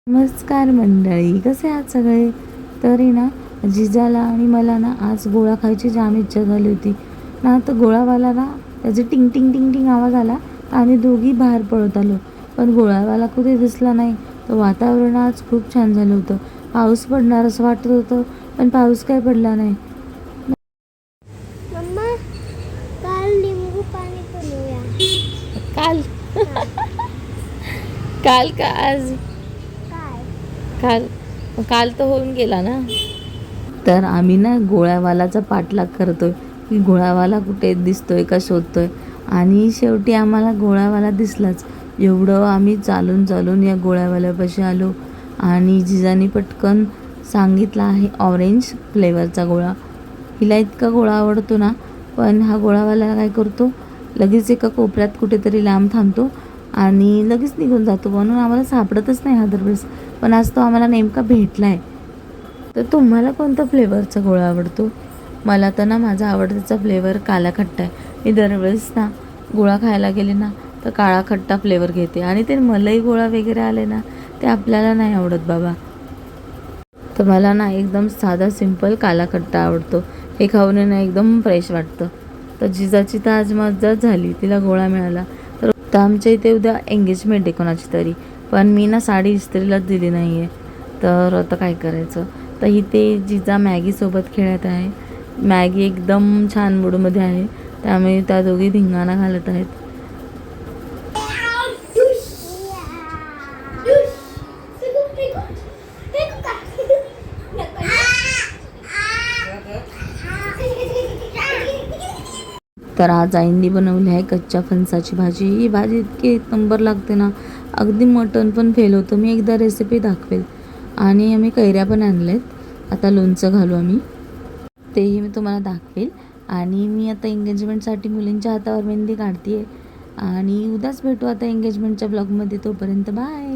नमस्कार मंडळी, कसे आहात सगळे? तरी ना जिजाला आणि मला ना आज गोळा खायची जाम इच्छा झाली होती ना. तर गोळावाला ना त्याचे टिंग टिंग टिंग टिंग आवाज आला. आम्ही दोघी बाहेर पळत आलो, पण गोळावाला कुठे दिसला नाही. तर वातावरण आज खूप छान झालं होतं. पाऊस पडणार असं वाटत होतं, पण पाऊस काय पडला नाही. मम्मा, काल लिंबू पाणी बनवूया. काल काल का आज? काल काल तर होऊन गेला ना. तर आम्ही ना गोळावालाचा पाठलाग करतोय की गोळावाला कुठे दिसतोय का शोधतोय. आणि शेवटी आम्हाला गोळावाला दिसलाच. एवढं आम्ही चालून चालून या गोळावाल्यापाशी आलो आणि जिजानी पटकन सांगितलं आहे ऑरेंज फ्लेवरचा गोळा. हिला इतका गोळा आवडतो ना, पण हा गोळावाला काय करतो, लगेच एका कोपऱ्यात कुठेतरी लांब थांबतो आणि लगेच निघून जातो. म्हणून आम्हाला सापडतच नाही हा दरवेळेस. पण आज तो आम्हाला नेमका भेटला आहे. तर तुम्हाला कोणता फ्लेवरचा गोळा आवडतो? मला तर ना माझा आवडतीचा फ्लेवर काला खट्टा आहे. मी दरवेळेस ना गोळा खायला गेले ना तर काळा खट्टा फ्लेवर घेते. आणि ते मलाई गोळा वगैरे आले ना, ते आपल्याला नाही आवडत बाबा. तर मला ना एकदम साधा सिंपल काला खट्टा आवडतो. हे खाऊन ना एकदम फ्रेश वाटतं. तर जिजाची तर आज मज्जाच झाली, तिला गोळा मिळाला. तर आमच्या इथे उद्या एंगेजमेंट आहे कोणाची तरी, पण मी ना साडी इस्त्रीलाच दिली नाही आहे. तर आता काय करायचं. तर इथे जिजा मॅगीसोबत खेळत आहे. मॅगी एकदम छान मूडमध्ये आहे, त्यामुळे त्या दोघी धिंगाणा घालत आहेत. तर आज आईंनी बनवली आहे कच्च्या फणसाची भाजी. ही भाजी इतकी एक नंबर लागते ना, अगदी मटण पण फेल होतं. मी एकदा रेसिपी दाखवेल. आणि आम्ही कैऱ्या पण आणल्यात, आता लोणचं घालू आम्ही, तेही मी तुम्हाला दाखवेल. आणि मी आता एंगेजमेंटसाठी मुलींच्या हातावर मेहंदी काढते आहे. आणि उद्याच भेटू आता एंगेजमेंटच्या ब्लॉगमध्ये. तोपर्यंत बाय.